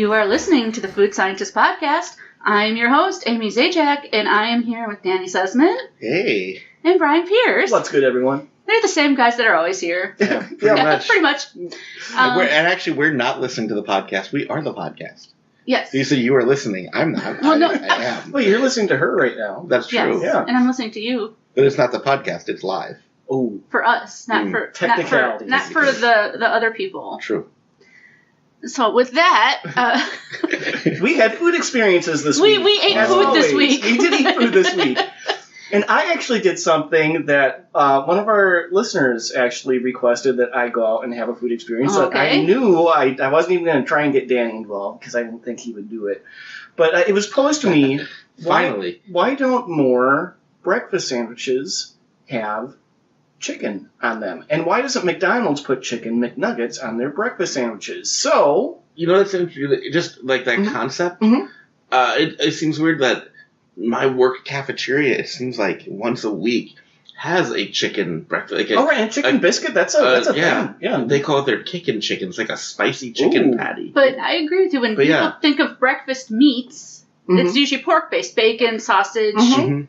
You are listening to the Food Scientist Podcast. I'm your host, Amy Zajac, and I am here with Danny Sussman. Hey. And Bryan Pierce. What's good, everyone? They're the same guys that are always here. Yeah, pretty much. We're not listening to the podcast. We are the podcast. Yes. You said you were listening. I'm not. Well, no. I am. Well, you're listening to her right now. That's true. Yes. Yeah. And I'm listening to you. But it's not the podcast. It's live. Oh. For us, not for technicalities. Not for the other people. True. So with that, we had food experiences this week. We ate food this week. We did eat food this week. And I actually did something that one of our listeners actually requested that I go out and have a food experience. Okay. I knew I wasn't even going to try and get Danny involved because I didn't think he would do it. But it was posed to me, Finally. Why don't more breakfast sandwiches have chicken on them? And why doesn't McDonald's put chicken McNuggets on their breakfast sandwiches? So... You know what's interesting? Just like that concept, it seems weird that my work cafeteria, it seems like once a week, has a chicken breakfast. Like and chicken biscuit, that's a thing. Yeah. They call it their kickin' chicken. It's like a spicy chicken patty. But I agree with you. When people think of breakfast meats, it's usually pork-based. Bacon, sausage. Yeah.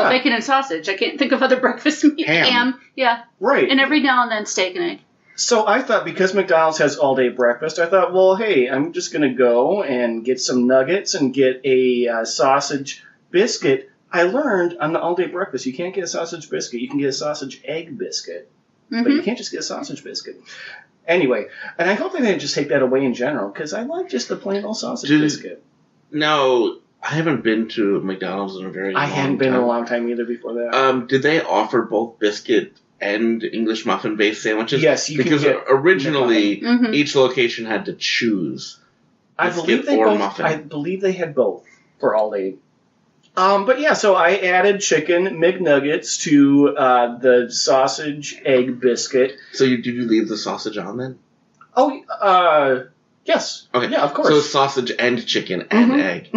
Well, bacon and sausage. I can't think of other breakfast meats. Ham. Yeah. Right. And every now and then steak and egg. So I thought because McDonald's has all-day breakfast, I thought, well, hey, I'm just going to go and get some nuggets and get a sausage biscuit. I learned on the all-day breakfast, you can't get a sausage biscuit. You can get a sausage egg biscuit. But you can't just get a sausage biscuit. Anyway, and I hope they didn't just take that away in general, because I like just the plain old sausage biscuit. No, I haven't been to McDonald's in a very long time. I hadn't been in a long time either before that. Did they offer both biscuit and English muffin-based sandwiches? Yes, you because can get originally each location had to choose biscuit or muffin. I believe they had both for all day. But yeah, so I added chicken McNuggets to the sausage egg biscuit. So did you leave the sausage on then? Oh, yes. Okay. Yeah, of course. So sausage and chicken and egg.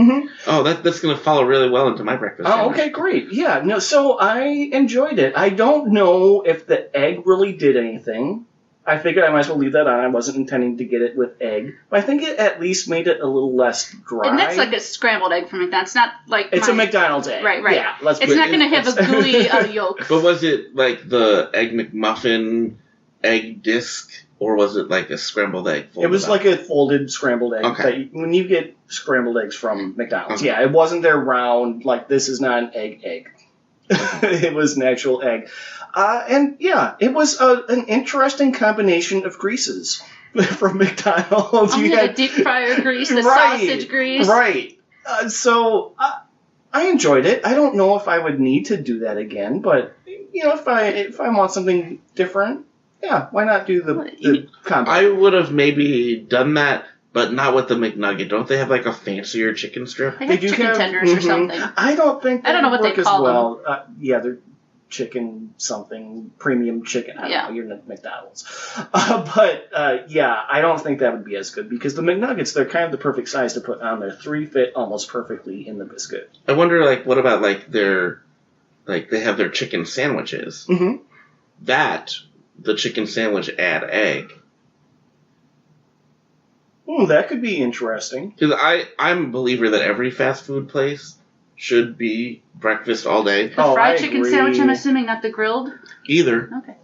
Oh, that's going to follow really well into my breakfast sandwich. Okay, great. Yeah, no, so I enjoyed it. I don't know if the egg really did anything. I figured I might as well leave that on. I wasn't intending to get it with egg. But I think it at least made it a little less dry. And that's like a scrambled egg from McDonald's. It's not like It's a McDonald's egg. Right. Yeah, it's not going to have a gooey yolk. But was it like the Egg McMuffin egg disc, or was it like a scrambled egg? It was like a folded scrambled egg. Okay. When you get scrambled eggs from McDonald's. Yeah, it wasn't their round, like this is not an egg. It was an actual egg. And yeah, it was an interesting combination of greases from McDonald's. You had the deep fryer grease, the sausage grease. Right. So I enjoyed it. I don't know if I would need to do that again, but you know, if I want something different, yeah, why not do the combo? I would have maybe done that, but not with the McNugget. Don't they have like a fancier chicken strip? They have chicken tenders or something. I don't think I don't know what they call them. Yeah, they're chicken something, premium chicken. I don't know, you're not McDonald's. But yeah, I don't think that would be as good because the McNuggets, they're kind of the perfect size to put on there. 3 fit almost perfectly in the biscuit. I wonder, like, what about like they have their chicken sandwiches. That, the chicken sandwich add egg. That could be interesting. Because I'm a believer that every fast food place should be breakfast all day. The fried chicken sandwich, I'm assuming, not the grilled? Either. Okay.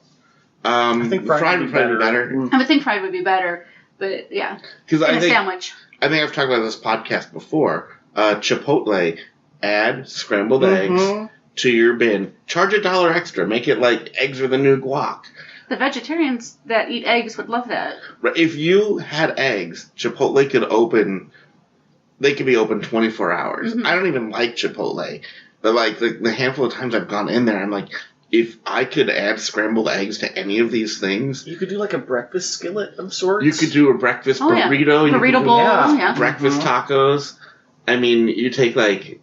I think fried would probably be better. I would think fried would be better, but yeah. Because I think sandwich. I think I've talked about this podcast before. Chipotle, add scrambled eggs to your bin. Charge $1 extra. Make it like eggs are the new guac. The vegetarians that eat eggs would love that. If you had eggs, Chipotle could open. They could be open 24 hours. I don't even like Chipotle, but like the handful of times I've gone in there, I'm like, if I could add scrambled eggs to any of these things, you could do like a breakfast skillet of sorts. You could do a breakfast burrito. Burrito bowl. Breakfast tacos. I mean, you take like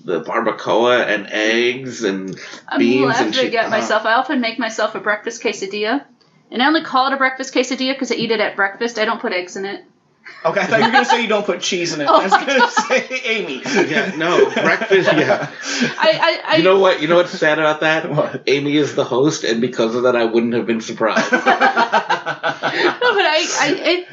the barbacoa and eggs and beans and chicken. I often make myself a breakfast quesadilla, and I only call it a breakfast quesadilla because I eat it at breakfast. I don't put eggs in it. Okay, I thought you were going to say you don't put cheese in it. I was going to say Amy. Yeah, no, breakfast, yeah. You know what? You know what's sad about that? What? Amy is the host, and because of that, I wouldn't have been surprised. No, No, but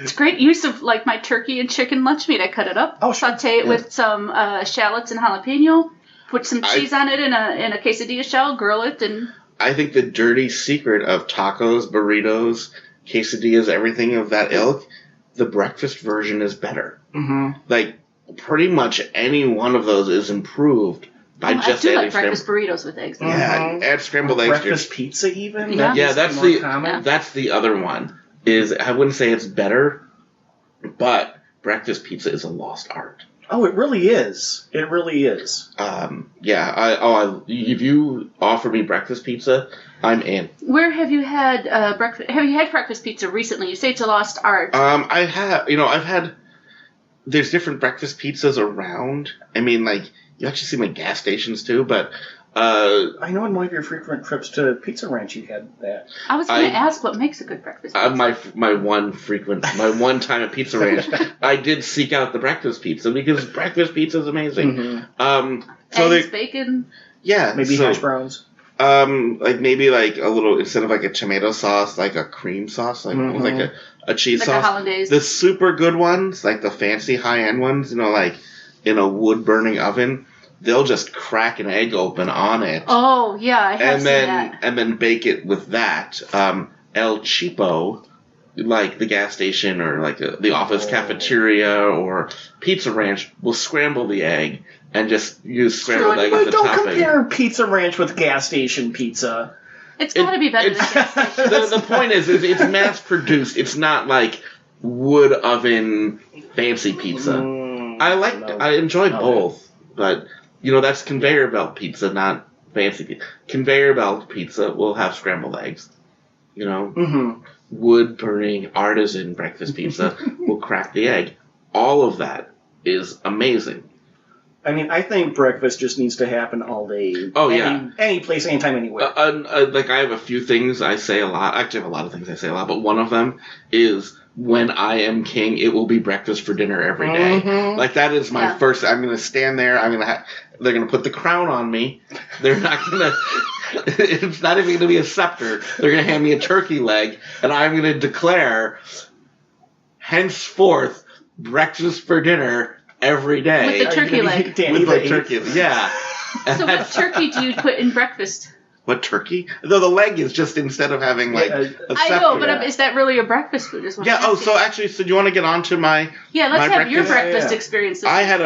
it's great use of like my turkey and chicken lunch meat. I cut it up, saute it with some shallots and jalapeno, put some cheese on it in a quesadilla shell, grill it, and. I think the dirty secret of tacos, burritos, quesadillas, everything of that ilk, the breakfast version is better. Mm-hmm. Like pretty much any one of those is improved. By just I do adding like breakfast burritos with eggs. Yeah, add scrambled eggs. Breakfast pizza even? Yeah, that's the other one. I wouldn't say it's better, but breakfast pizza is a lost art. Oh, it really is. It really is. If you offer me breakfast pizza, I'm in. Where have you had breakfast? Have you had breakfast pizza recently? You say it's a lost art. I have. I've had. There's different breakfast pizzas around. I mean, like. You actually see my gas stations too, but I know in one of your frequent trips to Pizza Ranch you had that. I was going to ask what makes a good breakfast pizza. My one time at Pizza Ranch, I did seek out the breakfast pizza because breakfast pizza is amazing. Mm-hmm. Eggs, bacon. Yeah, maybe hash browns. Maybe like a little instead of like a tomato sauce, like a cream sauce, like a cheese sauce. Like a hollandaise. The super good ones, like the fancy high end ones, like in a wood burning oven. They'll just crack an egg open on it. Oh, yeah, I have seen that. And then bake it with that. El Cheapo, like the gas station or like the office cafeteria or Pizza Ranch, will scramble the egg and just use scrambled egg as the topping. Don't compare Pizza Ranch with gas station pizza. It's got to be better than gas station. The point is it's mass-produced. It's not like wood oven fancy pizza. I enjoy both, but... that's conveyor belt pizza, not fancy pizza. Conveyor belt pizza will have scrambled eggs. Wood-burning artisan breakfast pizza will crack the egg. All of that is amazing. I mean, I think breakfast just needs to happen all day. Oh, yeah. Any place, anytime, anywhere. I have a few things I say a lot. Actually, I have a lot of things I say a lot, but one of them is... When I am king, it will be breakfast for dinner every day. Mm-hmm. Like, that is my first... I'm going to stand there. They're going to put the crown on me. They're not going to... It's not even going to be a scepter. They're going to hand me a turkey leg. And I'm going to declare, henceforth, breakfast for dinner every day. With the turkey leg. With the turkey leg. Yeah. So what turkey do you put in breakfast? What, turkey? Though the leg is just instead of having like a scepter. I know, but is that really a breakfast food? So do you want to get on to my let's have your breakfast experience. I had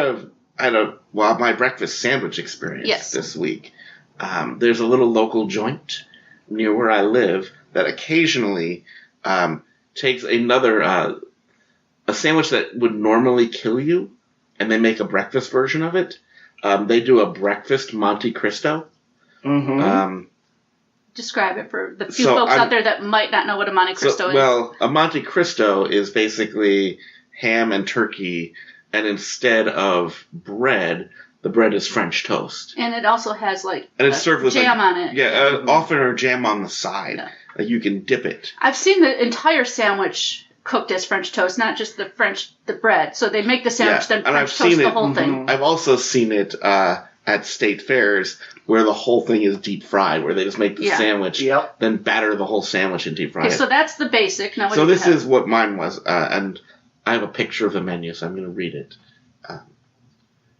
my breakfast sandwich experience this week. There's a little local joint near where I live that occasionally takes another a sandwich that would normally kill you, and they make a breakfast version of it. They do a breakfast Monte Cristo. Mm-hmm. Describe it for the few folks out there that might not know what a Monte Cristo is. Well, a Monte Cristo is basically ham and turkey, and instead of bread, the bread is French toast. And it also has it's served with jam on it. Yeah, often or jam on the side. Yeah. You can dip it. I've seen the entire sandwich cooked as French toast, not just the bread. So they make the sandwich, then French toast the whole thing. I've also seen it at state fairs where the whole thing is deep fried, where they just make the sandwich, then batter the whole sandwich and deep fry it. So that's the basic. Now, so this is what mine was, and I have a picture of the menu, so I'm going to read it.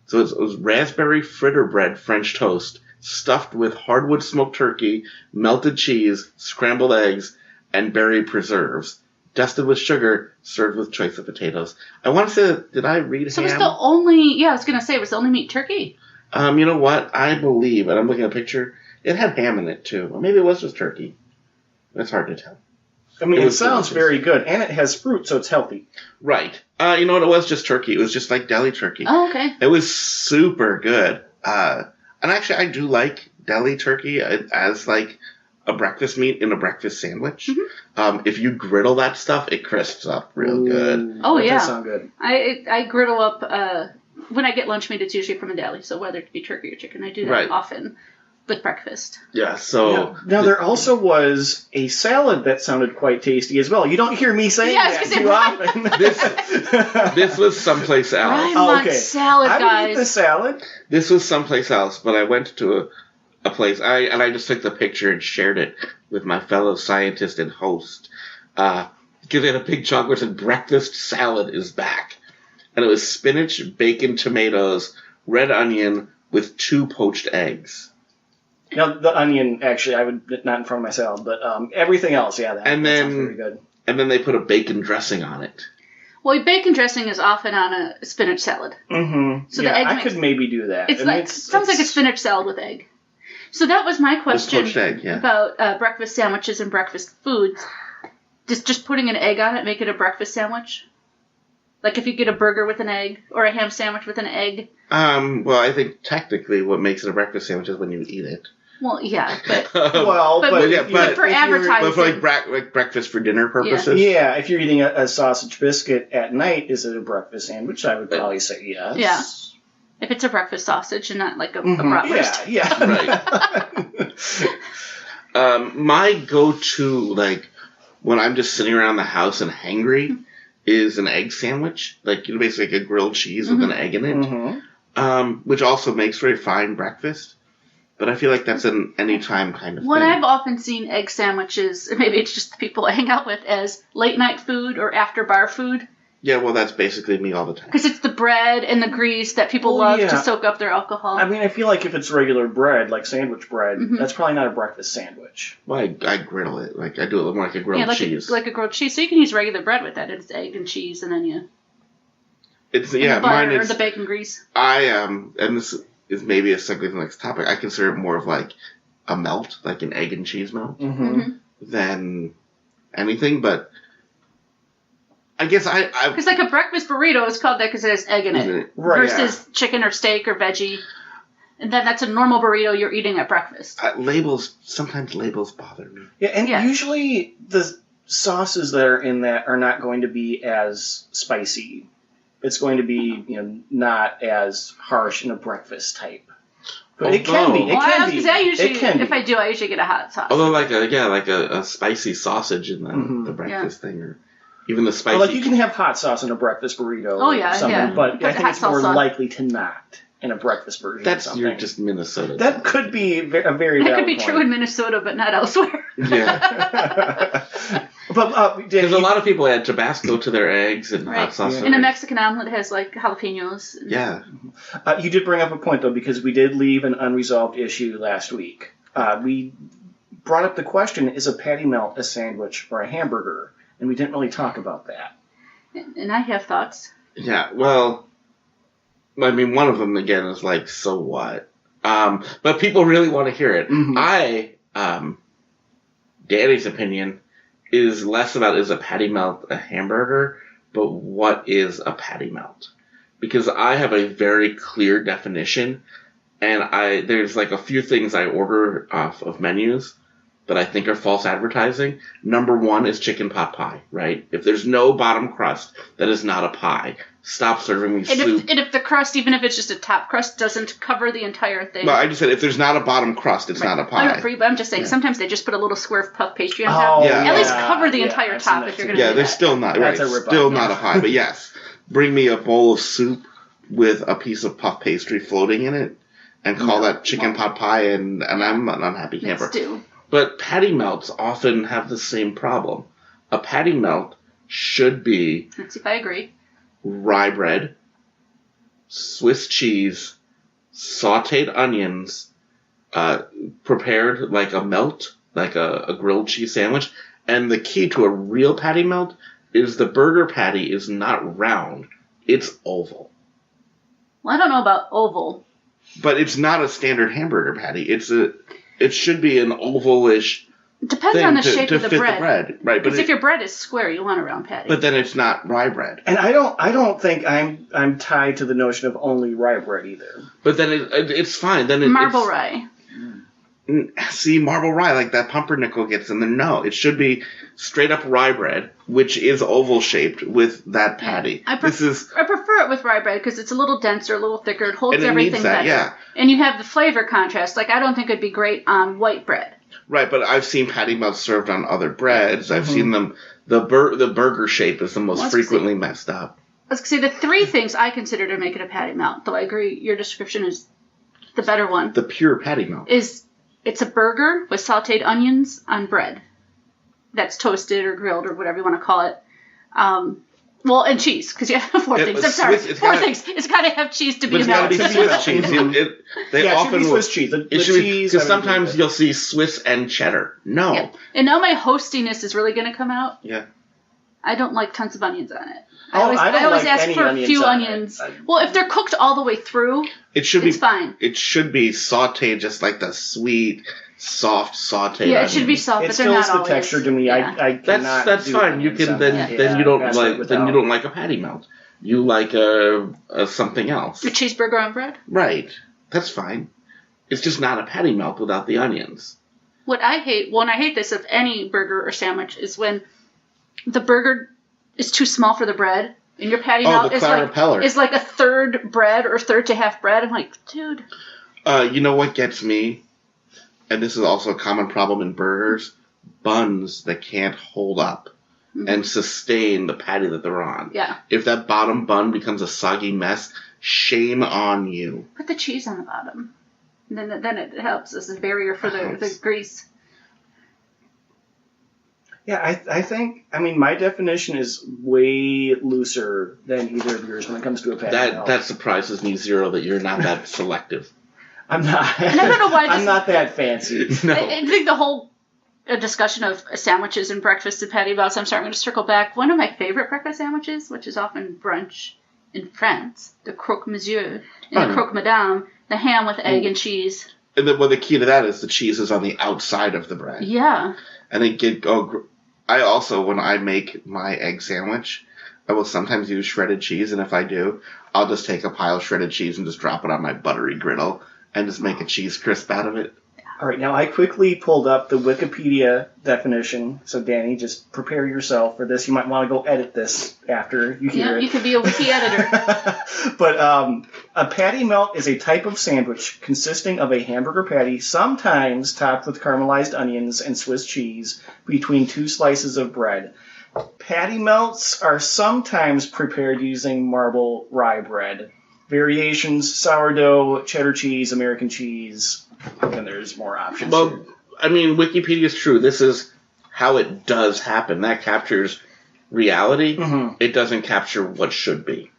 So it was raspberry fritter bread French toast, stuffed with hardwood smoked turkey, melted cheese, scrambled eggs, and berry preserves, dusted with sugar, served with choice of potatoes. I want to say, did I read ham? So it's the only, I was going to say, it was the only meat turkey. You know what? I believe, and I'm looking at a picture, it had ham in it too. Or maybe it was just turkey. It's hard to tell. I mean, it sounds very good, and it has fruit, so it's healthy. Right. You know what? It was just turkey. It was just like deli turkey. Oh, okay. It was super good. And actually, I do like deli turkey as like a breakfast meat in a breakfast sandwich. Mm-hmm. If you griddle that stuff, it crisps up real good. Oh, that yeah. does sound good. I griddle up... when I get lunch meat, it's usually from a deli, so whether it be turkey or chicken, I do that often with breakfast. Yeah, so... Now there also was a salad that sounded quite tasty as well. You don't hear me saying that too often. This was someplace else. Bryan salad, guys. I would eat the salad. This was someplace else, but I went to a place, and I just took the picture and shared it with my fellow scientist and host. Because they had a big chalk which said breakfast salad is back. And it was spinach, bacon, tomatoes, red onion with 2 poached eggs. Now, the onion, actually, I would not in front of my salad, but everything else, yeah, that sounds pretty good. And then they put a bacon dressing on it. Well, bacon dressing is often on a spinach salad. Mm-hmm. So yeah, I could maybe do that. Sounds like a spinach salad with egg. So that was my question egg, yeah. about breakfast sandwiches and breakfast foods. Does just putting an egg on it make it a breakfast sandwich? Like if you get a burger with an egg or a ham sandwich with an egg? Well, I think technically what makes it a breakfast sandwich is when you eat it. Well, yeah, but but for advertising, but for like breakfast for dinner purposes. Yeah, if you're eating a sausage biscuit at night, is it a breakfast sandwich? I would probably say yes. Yeah, if it's a breakfast sausage and not like a bratwurst. Right. My go-to, like when I'm just sitting around the house and hangry, is an egg sandwich, like basically like a grilled cheese with an egg in it, which also makes for a fine breakfast. But I feel like that's an anytime kind of thing. I've often seen egg sandwiches, maybe it's just the people I hang out with, as late night food or after bar food. Yeah, well, that's basically me all the time. Because it's the bread and the grease that people love to soak up their alcohol. I mean, I feel like if it's regular bread, like sandwich bread, that's probably not a breakfast sandwich. Well, I grill it. Like, I do it more like a grilled cheese. Like a grilled cheese. So you can use regular bread with that. It's egg and cheese, and then you... mine is... Or the bacon grease. And this is maybe a segue to the next topic. I consider it more of like a melt, like an egg and cheese melt, than anything, but... I guess because like a breakfast burrito is called that because it has egg in it. Right, versus chicken or steak or veggie. And then that's a normal burrito you're eating at breakfast. Sometimes labels bother me. Yeah, and usually the sauces that are in that are not going to be as spicy. It's going to be, not as harsh in a breakfast type. But it can be. If I do, I usually get a hot sauce. Although like a spicy sausage in the breakfast thing, or even the spicy. Well, like you can have hot sauce in a breakfast burrito. Oh yeah, But I think it's more likely to not in a breakfast burrito. You're just Minnesota. That could be a very valid That could be point. true in Minnesota, but not elsewhere. Yeah. But because a lot of people add Tabasco to their eggs and hot sauce. And a Mexican omelet has like jalapenos. Yeah. You did bring up a point though, because we did leave an unresolved issue last week. We brought up the question: is a patty melt a sandwich or a hamburger? And we didn't really talk about that. And I have thoughts. Yeah. Well, I mean, one of them again is like, so what? But people really want to hear it. Danny's opinion is less about is a patty melt a hamburger, but what is a patty melt? Because I have a very clear definition, and there's like a few things I order off of menus that I think are false advertising. Number one is chicken pot pie, right? If there's no bottom crust, that is not a pie. Stop serving me soup. And if the crust, even if it's just a top crust, doesn't cover the entire thing. Well, I just said if there's not a bottom crust, it's not a pie. I'm not free, but I'm just saying sometimes they just put a little square of puff pastry on top. At least cover the entire top if you're going to do that. Yeah, they're still not, right? Still not a pie, but yes. Bring me a bowl of soup with a piece of puff pastry floating in it and call that chicken pot pie, and I'm an unhappy camper. Stew. But patty melts often have the same problem. A patty melt should be... Let's see if I agree. Rye bread, Swiss cheese, sautéed onions, prepared like a melt, like a grilled cheese sandwich. And the key to a real patty melt is the burger patty is not round. It's oval. Well, I don't know about oval. But it's not a standard hamburger patty. It should be an ovalish. Depends on the shape of the bread. Right? Because if your bread is square, you want a round patty. But then it's not rye bread. And I don't think I'm tied to the notion of only rye bread either. But then it's fine. Then marble rye. See, marble rye, like that pumpernickel gets in there. No, it should be straight up rye bread, which is oval shaped with that patty. I prefer it with rye bread because it's a little denser, a little thicker. It holds everything better. Yeah. And you have the flavor contrast. Like I don't think it'd be great on white bread. Right, but I've seen patty melts served on other breads. I've seen them. The burger shape is the most frequently messed up. I was going to say the three things I consider to make it a patty melt, though I agree your description is the better one. The pure patty melt. It's a burger with sautéed onions on bread. that's toasted or grilled or whatever you want to call it. Well, and cheese, because you have four things. I'm sorry, four things. It's got to have cheese to be It's got to be Swiss cheese. They often should be Swiss cheese. The cheese. Because sometimes you'll see Swiss and cheddar. No. Yeah. And now my hostiness is really going to come out. Yeah. I don't like tons of onions on it. I always ask for a few onions. Well, if they're cooked all the way through, it's fine. It should be sautéed just like the sweet, soft sautéed. Yeah, it should be soft, but they're not always. It fills the texture to me. Yeah. I cannot. That's fine. You can then you don't like a patty melt. You like a something else. A cheeseburger on bread. Right. That's fine. It's just not a patty melt without the onions. What I hate, and I hate this of any burger or sandwich, is when the burger is too small for the bread, and your patty melt is like a third bread or third to half bread. I'm like, dude. You know what gets me? And this is also a common problem in burgers. Buns that can't hold up and sustain the patty that they're on. Yeah. If that bottom bun becomes a soggy mess, shame on you. Put the cheese on the bottom. And then it helps as a barrier for the grease. Yeah, I think, my definition is way looser than either of yours when it comes to a patty melt. That surprises me, Zero, that you're not that selective. I'm not. And I don't know why. I'm not that fancy. No. I think the whole discussion of sandwiches and breakfast and patty melts, I'm going to circle back. One of my favorite breakfast sandwiches, which is often brunch in France, the croque monsieur and the croque madame, the ham with egg and cheese. And the key to that is the cheese is on the outside of the bread. Yeah. And I also, when I make my egg sandwich, I will sometimes use shredded cheese, and if I do, I'll just take a pile of shredded cheese and just drop it on my buttery griddle and just make a cheese crisp out of it. All right, now I quickly pulled up the Wikipedia definition, so Danny, just prepare yourself for this. You might want to go edit this after you hear it. Yeah, you could be a wiki editor. But a patty melt is a type of sandwich consisting of a hamburger patty, sometimes topped with caramelized onions and Swiss cheese, between two slices of bread. Patty melts are sometimes prepared using marble rye bread. Variations: sourdough, cheddar cheese, American cheese, and there's more options. Well, Wikipedia is true. This is how it does happen. That captures reality. Mm-hmm. It doesn't capture what should be.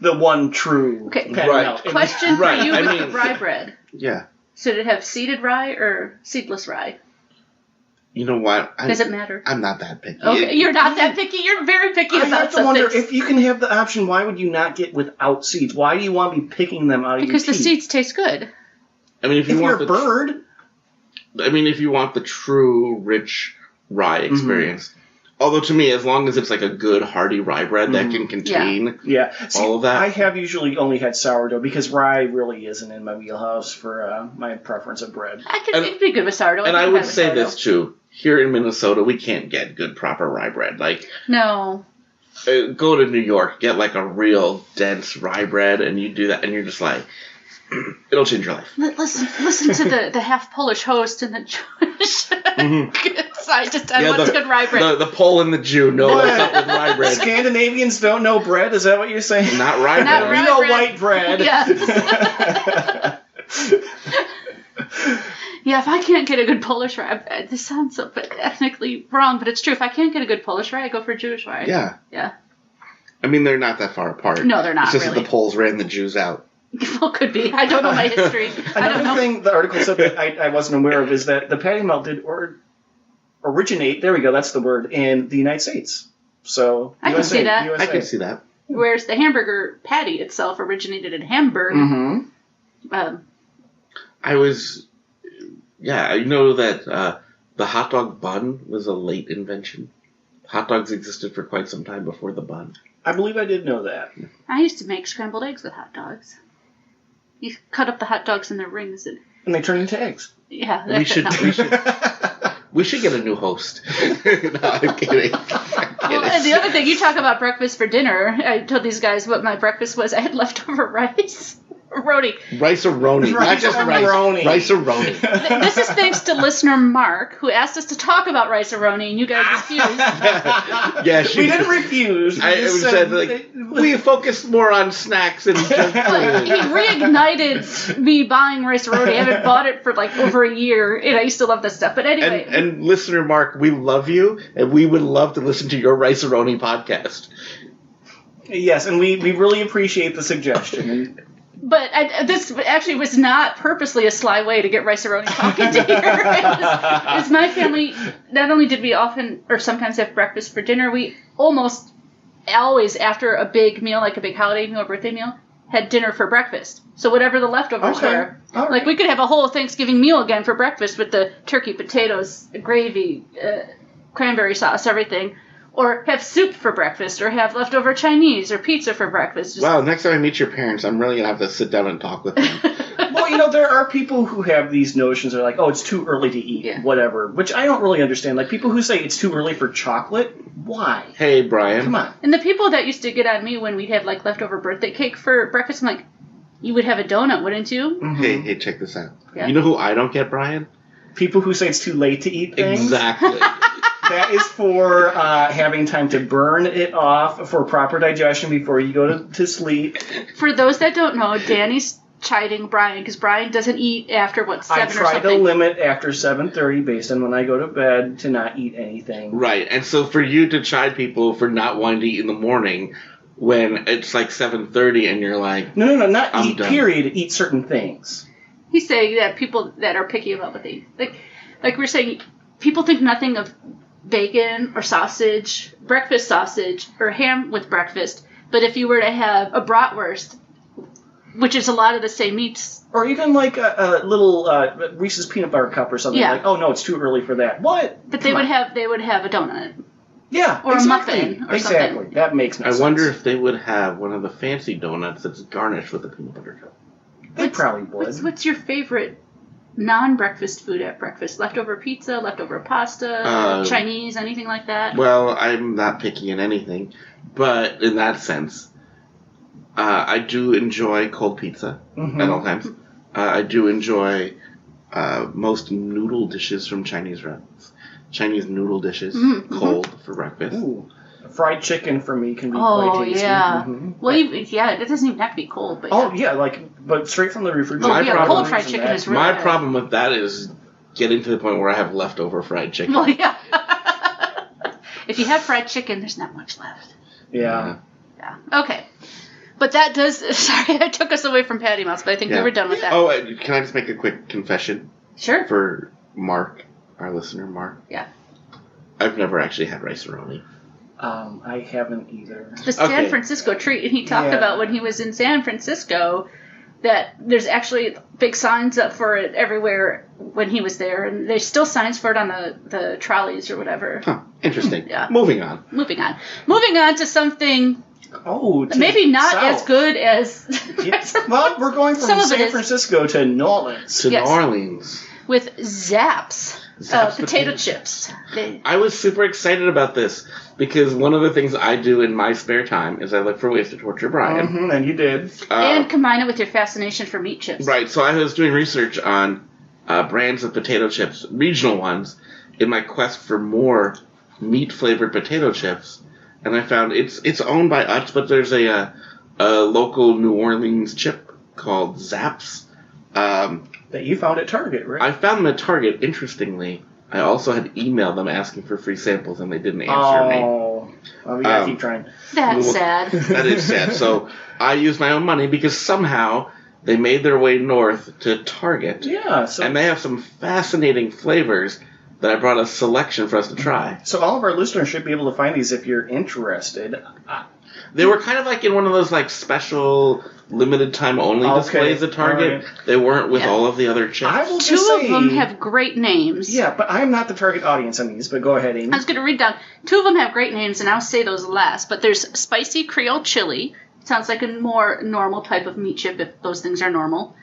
The one true patty melt. Question for you with rye bread. Yeah. Should it have seeded rye or seedless rye? You know what? Does it matter? I'm not that picky. Okay, you're not that picky. You're very picky about I have to wonder, if you can have the option, why would you not get without seeds? Why do you want to be picking them out of your teeth? Because the seeds taste good. If you're a bird. If you want the true rich rye experience. Mm-hmm. Although to me, as long as it's like a good hearty rye bread that can contain all of that. I have usually only had sourdough because rye really isn't in my wheelhouse for my preference of bread. It'd be good with sourdough. And I would say this too. Here in Minnesota, we can't get good proper rye bread. No. Go to New York, get like a real dense rye bread, and you do that, and you're just like, it'll change your life. Listen to the half Polish host and the Jewish scientist on what's good rye bread. The Pole and the Jew know what's up with rye bread. Scandinavians don't know bread? Is that what you're saying? Not rye bread. We know white bread. Yes. Yeah, if I can't get a good Polish rye, this sounds so ethnically wrong, but it's true. If I can't get a good Polish rye, I go for Jewish rye. Yeah. Yeah. They're not that far apart. No, they're not. It's just really. that the Poles ran the Jews out. Well, could be. I don't know my history. Another thing the article said that I wasn't aware of is that the patty melt did originate, there we go, that's the word, in the United States. So, I can see that. USA. I can see that. Whereas the hamburger patty itself originated in Hamburg. Mm-hmm. I know that the hot dog bun was a late invention. Hot dogs existed for quite some time before the bun. I believe I did know that. I used to make scrambled eggs with hot dogs. You cut up the hot dogs in their rings and they turn into eggs. Yeah, we should get a new host. No, I'm kidding. And the other thing, you talk about breakfast for dinner. I told these guys what my breakfast was. I had leftover rice Roni. Rice-a-roni. Not just rice. Rice-a-roni. This is thanks to listener Mark, who asked us to talk about rice-a-roni, and you guys refused. Yeah, we didn't refuse. I said, like, we focus more on snacks and junk food. He reignited me buying rice-a-roni. I haven't bought it for, like, over a year, and I used to love this stuff. But anyway. And listener Mark, we love you, and we would love to listen to your rice-a-roni podcast. Yes, and we really appreciate the suggestion. But this actually was not purposely a sly way to get rice-a-roni talking to here. It was my family, not only did we often or sometimes have breakfast for dinner, we almost always, after a big meal, like a big holiday meal or birthday meal, had dinner for breakfast. So whatever the leftovers were. Right. Like, we could have a whole Thanksgiving meal again for breakfast with the turkey, potatoes, gravy, cranberry sauce, everything. Or have soup for breakfast, or have leftover Chinese or pizza for breakfast. Wow, next time I meet your parents, I'm really going to have to sit down and talk with them. Well, there are people who have these notions. They're like, oh, it's too early to eat, whatever. Which I don't really understand. Like, people who say it's too early for chocolate, why? Hey, Bryan. Come on. And the people that used to get on me when we'd have, like, leftover birthday cake for breakfast, I'm like, you would have a donut, wouldn't you? Mm-hmm. Hey, check this out. Yeah. You know who I don't get, Bryan? People who say it's too late to eat things. Exactly. That is for having time to burn it off for proper digestion before you go to sleep. For those that don't know, Danny's chiding Bryan because Bryan doesn't eat after, 7 or something? I try to limit after 7:30 based on when I go to bed to not eat anything. Right, and so for you to chide people for not wanting to eat in the morning when it's like 7:30 and you're like... No, not I'm eat, done. period. Eat certain things. He's saying that people that are picky about what they eat. Like we're saying, people think nothing of bacon or sausage, breakfast sausage, or ham with breakfast. But if you were to have a bratwurst, which is a lot of the same meats. Or even like a little Reese's peanut butter cup or something. Like, oh no, it's too early for that. What? But they would have a donut. Yeah, or exactly. a muffin or exactly. something. That makes no sense. I wonder if they would have one of the fancy donuts that's garnished with a peanut butter cup. They probably would. What's your favorite non-breakfast food at breakfast? Leftover pizza, leftover pasta, Chinese, anything like that? Well, I'm not picky in anything, but in that sense, I do enjoy cold pizza at all times. I do enjoy most noodle dishes from Chinese restaurants. Chinese noodle dishes, cold for breakfast. Ooh. Fried chicken for me can be quite tasty. Oh, yeah. Well, it doesn't even have to be cold. But but straight from the refrigerator. Cold fried chicken is really good. problem with that is getting to the point where I have leftover fried chicken. Well, yeah. If you have fried chicken, there's not much left. Yeah. Yeah. Okay. But that does... Sorry, I took us away from Patty Mouse, but I think we were done with that. Oh, can I just make a quick confession? Sure. For Mark, our listener, Mark. Yeah. I've never actually had rice-a-roni. I haven't either. The San Francisco treat, and he talked about when he was in San Francisco that there's actually big signs up for it everywhere when he was there, and there's still signs for it on the trolleys or whatever. Huh, interesting. Yeah. Moving on to something maybe not south. As good as... Well, we're going from San Francisco to New Orleans. New Orleans. With Zapp's potato chips. I was super excited about this because one of the things I do in my spare time is I look for ways to torture Bryan. And you did. And combine it with your fascination for meat chips. Right, so I was doing research on brands of potato chips, regional ones, in my quest for more meat-flavored potato chips. And I found it's owned by Utz, but there's a local New Orleans chip called Zapp's. That you found at Target, right? I found them at Target. Interestingly, I also had emailed them asking for free samples, and they didn't answer me. Oh, well, we gotta keep trying. That's sad. That is sad. So I used my own money because somehow they made their way north to Target. Yeah. And they have some fascinating flavors that I brought a selection for us to try. So all of our listeners should be able to find these if you're interested. They were kind of like in one of those like special limited time only displays at Target. Right. They weren't with all of the other chips. I will Two of them have great names. Yeah, but I'm not the target audience on these, but go ahead, Amy. I was going to read down. Two of them have great names, and I'll say those last. But there's Spicy Creole Chili. Sounds like a more normal type of meat chip if those things are normal.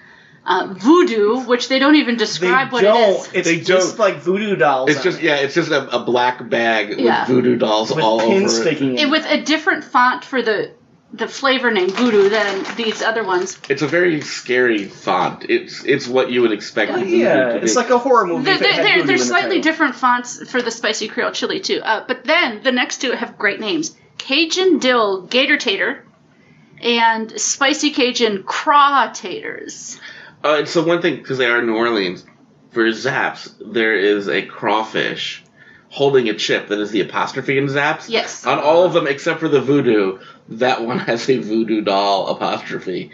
VOODOO, which they don't even describe what it is. It's just like voodoo dolls. It's just a black bag with voodoo dolls with all over it. And with a different font for the the flavor name VOODOO than these other ones. It's a very scary font. It's what you would expect. It's like a horror movie. There's slightly different fonts for the Spicy Creole Chili, too. But then the next two have great names. Cajun Dill Gator-Tator and Spicy Cajun Crawtators. And so one thing, because they are in New Orleans, for Zapp's, there is a crawfish holding a chip that is the apostrophe in Zapp's. Yes. On all of them except for the VOODOO, that one has a voodoo doll apostrophe,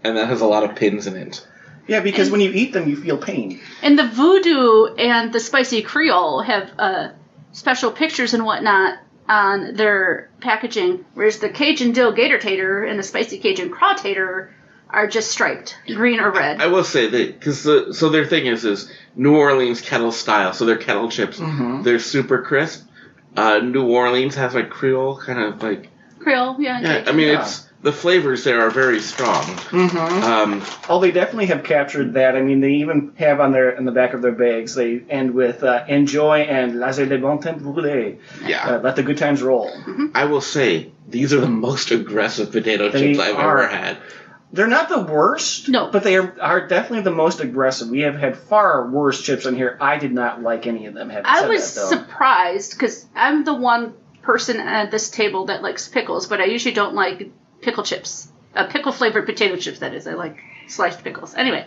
and that has a lot of pins in it. Yeah, because when you eat them, you feel pain. And the VOODOO and the Spicy Creole have special pictures and whatnot on their packaging, whereas the Cajun Dill Gator-Tator and the Spicy Cajun Crawtator are just striped, green or red. I will say that, because so their thing is New Orleans kettle style, so they're kettle chips. Mm-hmm. They're super crisp. New Orleans has like Creole, kind of like... Creole, yeah. Yeah, I mean, it's... The flavors there are very strong. Mm-hmm. They definitely have captured that. I mean, they even have on the back of their bags, they end with enjoy and laissez le bon temps rouler. Yeah. Let the good times roll. Mm-hmm. I will say, these are the most aggressive potato chips I've ever had. They're not the worst, no, but they are definitely the most aggressive. We have had far worse chips in here. I did not like any of them. I was surprised because I'm the one person at this table that likes pickles, but I usually don't like pickle chips. Pickle-flavored potato chips, that is. I like sliced pickles. Anyway,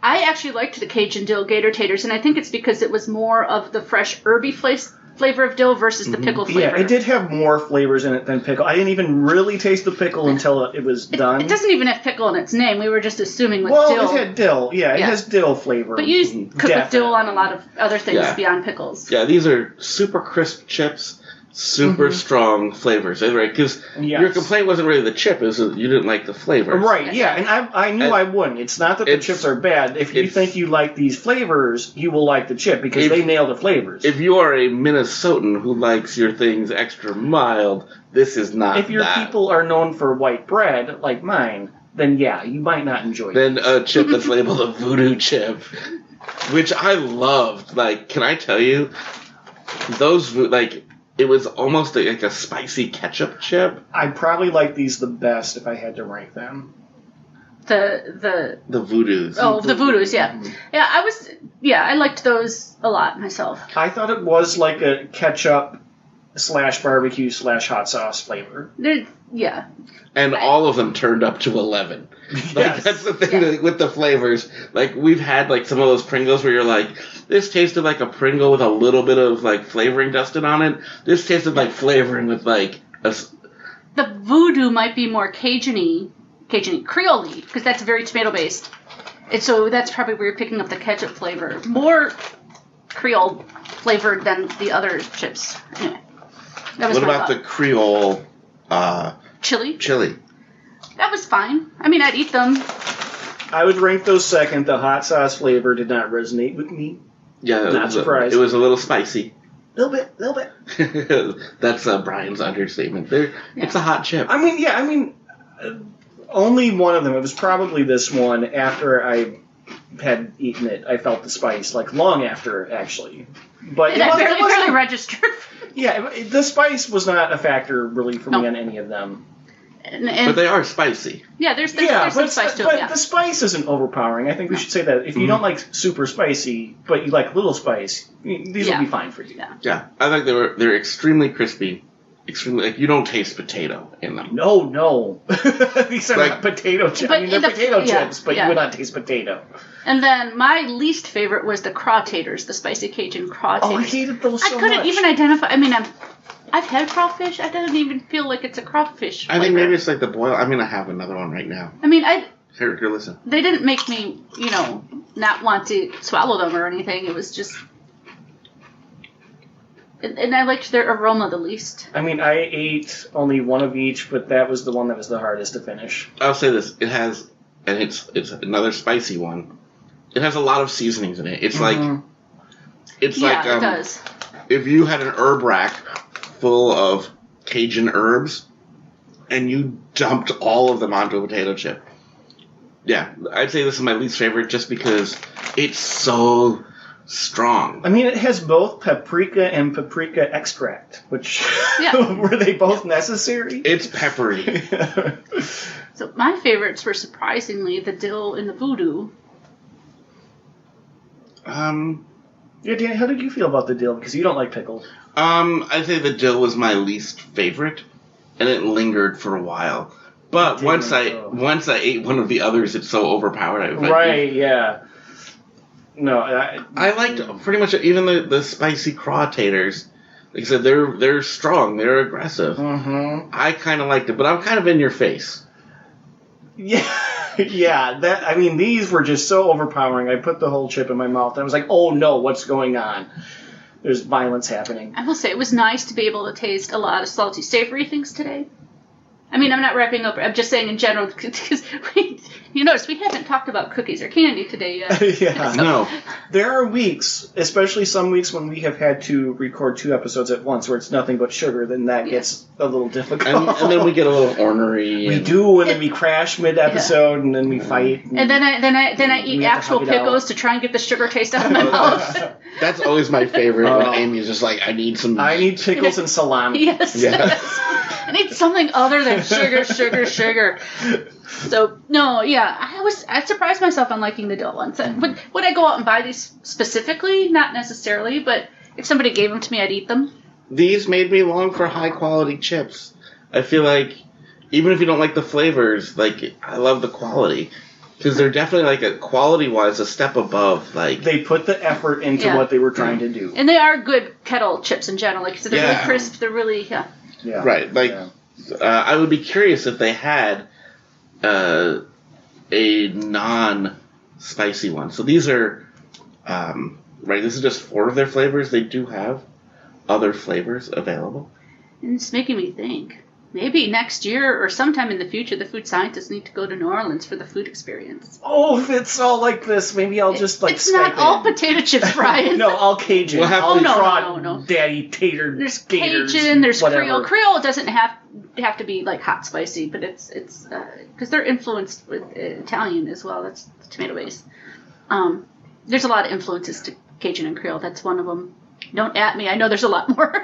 I actually liked the Cajun Dill Gator-Tators, and I think it's because it was more of the fresh herby flavor of dill versus the pickle flavor. Yeah, it did have more flavors in it than pickle. I didn't even really taste the pickle until it was done. It doesn't even have pickle in its name. We were just assuming with dill. Well, it had dill. Yeah, it has dill flavor. But you cook with dill on a lot of other things beyond pickles. Yeah, these are super crisp chips. Super strong flavors, right? Because your complaint wasn't really the chip; it was you didn't like the flavors. Right? Yeah, and I knew I wouldn't. It's not that the chips are bad. If you think you like these flavors, you will like the chip because they nail the flavors. If you are a Minnesotan who likes your things extra mild, this is not. If your people are known for white bread, like mine, then yeah, you might not enjoy it. Then a chip that's labeled a VOODOO chip, which I loved. Like, can I tell you, those it was almost like a spicy ketchup chip. I'd probably like these the best if I had to rank them. The VOODOOs. Oh, the VOODOOs, yeah. Yeah, I liked those a lot myself. I thought it was like a ketchup / barbecue / hot sauce flavor. Yeah. And all of them turned up to 11. Like, that's the thing with the flavors. Like, we've had, like, some of those Pringles where you're like, this tasted like a Pringle with a little bit of, like, flavoring dusted on it. This tasted like flavoring with, like, a... The VOODOO might be more Cajun-y, Creole-y, because that's very tomato-based. And so that's probably where you're picking up the ketchup flavor. More Creole flavored than the other chips. Anyway. What about the Creole... Chili? Chili. That was fine. I mean, I'd eat them. I would rank those second. The hot sauce flavor did not resonate with me. Yeah, not surprised. It was a little spicy. Little bit. That's Brian's understatement. It's a hot chip. I mean, only one of them. It was probably this one. After I had eaten it, I felt the spice, like long after, actually. But it barely registered. Yeah, the spice was not a factor really for me on any of them. But they are spicy. Yeah, there's some spice to it. But the spice isn't overpowering. I think we should say that. If you don't like super spicy, but you like little spice, these will be fine for you. Yeah, I think they're extremely crispy. Extremely, like, you don't taste potato in them. No. These are not potato chips. I mean, they're potato chips, but you would not taste potato. And then my least favorite was the Crawtators, the Spicy Cajun Crawtators. Oh, I hated those so much. I couldn't even identify. I mean, I've had crawfish. I don't even feel like it's a crawfish flavor. I think maybe it's like the boil. I mean, I have another one right now. I mean, Here, listen. They didn't make me, not want to swallow them or anything. It was just... And I liked their aroma the least. I mean, I ate only one of each, but that was the one that was the hardest to finish. I'll say this. It has... And it's another spicy one. It has a lot of seasonings in it. It's like... It's like... it does. If you had an herb rack full of Cajun herbs, and you dumped all of them onto a potato chip. Yeah, I'd say this is my least favorite just because it's so strong. I mean, it has both paprika and paprika extract, which were they both necessary? It's peppery. So my favorites were surprisingly the dill and the VOODOO. Yeah, Dan, how did you feel about the dill? Because you don't like pickles. I'd say the dill was my least favorite, and it lingered for a while. But once I ate one of the others, it's so overpowered. Yeah. No, I liked pretty much even the spicy crawtators. Like I said, they're strong, they're aggressive. Mm-hmm. I kind of liked it, but I'm kind of in your face. Yeah, yeah. I mean, these were just so overpowering. I put the whole chip in my mouth, and I was like, "Oh no, what's going on?" There's violence happening. I will say it was nice to be able to taste a lot of salty, savory things today. I mean, I'm not wrapping up. I'm just saying in general, because you notice we haven't talked about cookies or candy today yet. Yeah. So. No. There are weeks, especially some weeks when we have had to record 2 episodes at once where it's nothing but sugar, then that gets a little difficult. And then we get a little ornery. We do, and then we crash mid-episode, and then we fight. And then I eat actual pickles to try and get the sugar taste out of my mouth. That's always my favorite when Amy's just like, I need pickles and salami. Yes. I need something other than sugar. So, no, yeah, I surprised myself on liking the dill ones. Would I go out and buy these specifically? Not necessarily, but if somebody gave them to me, I'd eat them. These made me long for high-quality chips. I feel like, even if you don't like the flavors, like, I love the quality. Because they're definitely, like, quality-wise, a step above, like... They put the effort into what they were trying to do. And they are good kettle chips in general. Like, so they're really crisp, they're really, Yeah. Right, like, I would be curious if they had a non-spicy one. So these are, this is just 4 of their flavors. They do have other flavors available. And it's making me think. Maybe next year or sometime in the future, the food scientists need to go to New Orleans for the food experience. Oh, if it's all like this, maybe I'll just It's not all potato chips, Brian. No, all Cajun. We'll have no. Daddy tater. There's gators, Cajun. There's whatever. Creole. Creole doesn't have to be like hot spicy, but it's because they're influenced with Italian as well. That's tomato based. There's a lot of influences to Cajun and Creole. That's one of them. Don't at me. I know there's a lot more.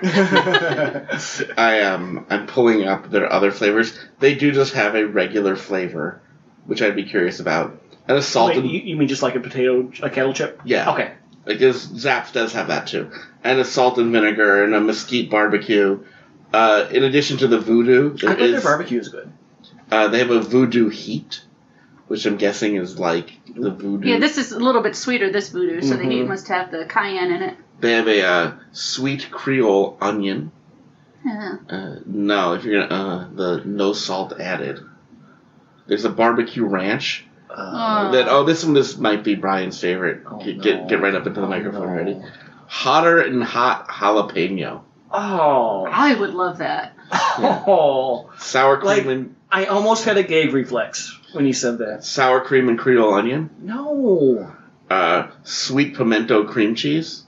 I'm pulling up their other flavors. They do just have a regular flavor, which I'd be curious about. And a salted... Wait, you mean just like a kettle chip? Yeah. Okay. Because Zapp does have that too. And a salt and vinegar and a mesquite barbecue. In addition to the VOODOO... I bet their barbecue is good. They have a VOODOO heat, which I'm guessing is like the VOODOO. Yeah, this is a little bit sweeter, this VOODOO, so the heat must have the cayenne in it. They have a sweet Creole onion. No, if you're gonna the no salt added. There's a barbecue ranch. This might be Brian's favorite. Get right up into the microphone already. Hotter and hot jalapeno. Oh, I would love that. Oh, sour cream and I almost had a gag reflex when you said that. Sour cream and Creole onion. No. Sweet pimento cream cheese.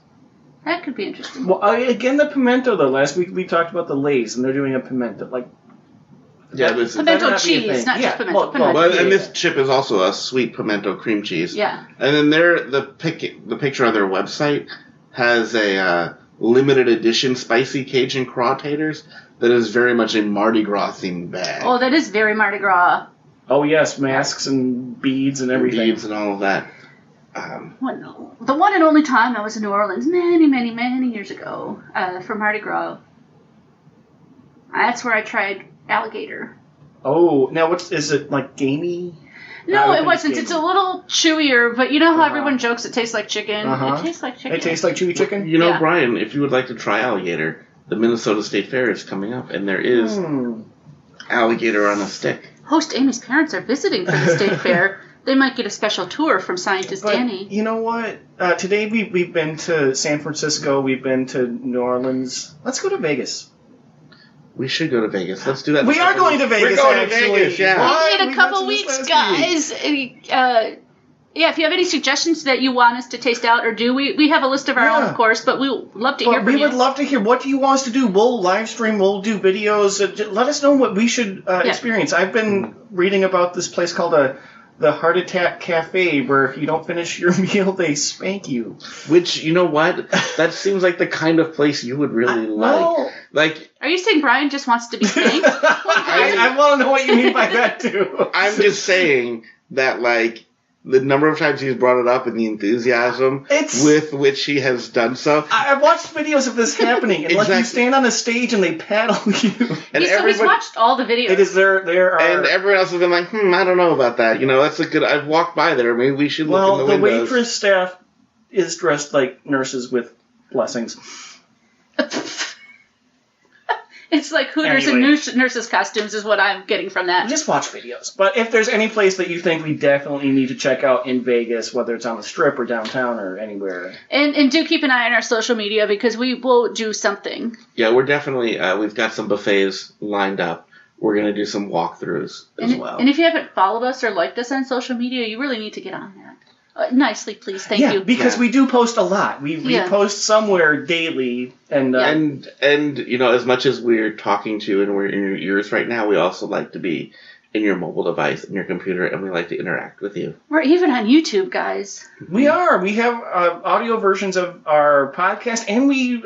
That could be interesting. Well, again, the pimento, though. Last week we talked about the Lay's, and they're doing a pimento. Pimento cheese, not just pimento. And this chip is also a sweet pimento cream cheese. Yeah. And then the picture on their website has a limited edition Spicy Cajun Crawtators that is very much a Mardi Gras themed bag. Oh, that is very Mardi Gras. Oh, yes, masks and beads and everything. Beads and all of that. The one and only time I was in New Orleans many years ago for Mardi Gras. That's where I tried alligator. Oh, now is it like gamey? No, it wasn't. It's a little chewier, but you know how everyone jokes it tastes like chicken? It tastes like chicken. It tastes like chewy chicken? You know, Brian, if you would like to try alligator, the Minnesota State Fair is coming up, and there is alligator on a stick. Host Amy's parents are visiting for the State Fair. They might get a special tour from Scientist Danny. You know what? Today we've been to San Francisco. We've been to New Orleans. Let's go to Vegas. We should go to Vegas. Let's do that. We are going to Vegas. We're going to Vegas, yeah. We need a couple weeks, guys. If you have any suggestions that you want us to taste out or do, we have a list of our own, of course, but we would love to hear from you. We would love to hear. What do you want us to do? We'll live stream. We'll do videos. Let us know what we should experience. I've been reading about this place called the Heart Attack Cafe, where if you don't finish your meal, they spank you. Which, you know what? That seems like the kind of place you would really like. Well, Like, Are you saying Bryan just wants to be spanked? I want to know what you mean by that, too. I'm just saying that, like, the number of times he's brought it up and the enthusiasm with which he has done so. I've watched videos of this happening, and like you stand on a stage and they paddle you. And so he's watched all the videos. It is there are. And everyone else has been like, I don't know about that. You know, that's a good. I've walked by there. Maybe we should look in the windows. The waitress staff is dressed like nurses with blessings. It's like Hooters and nurses' costumes is what I'm getting from that. Just watch videos. But if there's any place that you think we definitely need to check out in Vegas, whether it's on the Strip or downtown or anywhere. And do keep an eye on our social media because we will do something. Yeah, we're definitely, we've got some buffets lined up. We're going to do some walkthroughs as well. And if you haven't followed us or liked us on social media, you really need to get on that. Nicely, please. Thank you. Yeah, because we do post a lot. We post somewhere daily. And you know, as much as we're talking to you and we're in your ears right now, we also like to be in your mobile device, in your computer, and we like to interact with you. We're even on YouTube, guys. We are. We have audio versions of our podcast, and we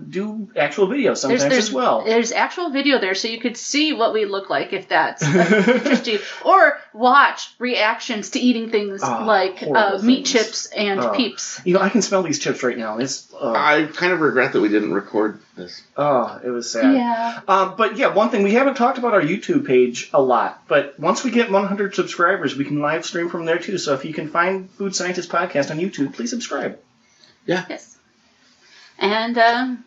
do actual video sometimes as well. There's actual video there, so you could see what we look like if that's interesting. Or watch reactions to eating things like meat chips and Peeps. You know, I can smell these chips right now. I kind of regret that we didn't record this. Oh, it was sad. Yeah. But yeah, one thing, we haven't talked about our YouTube page a lot, but once we get 100 subscribers, we can live stream from there too. So if you can find Food Scientist Podcast on YouTube, please subscribe. Yeah. Yes. And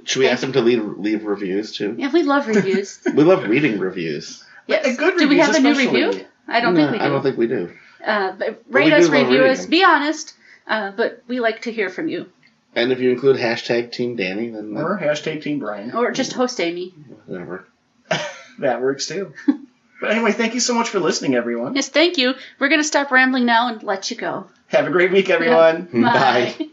should we ask them to leave reviews too? Yeah, we love reviews. We love reading reviews. Yes. Good do we reviews, have a new review? I don't think we do. I don't think we do. But rate us, review us, be honest. But we like to hear from you. And if you include hashtag Team Danny, then... Or hashtag Team Bryan. Or just host Amy. Whatever. That works too. But anyway, thank you so much for listening, everyone. Yes, thank you. We're going to stop rambling now and let you go. Have a great week, everyone. Yeah. Bye. Bye.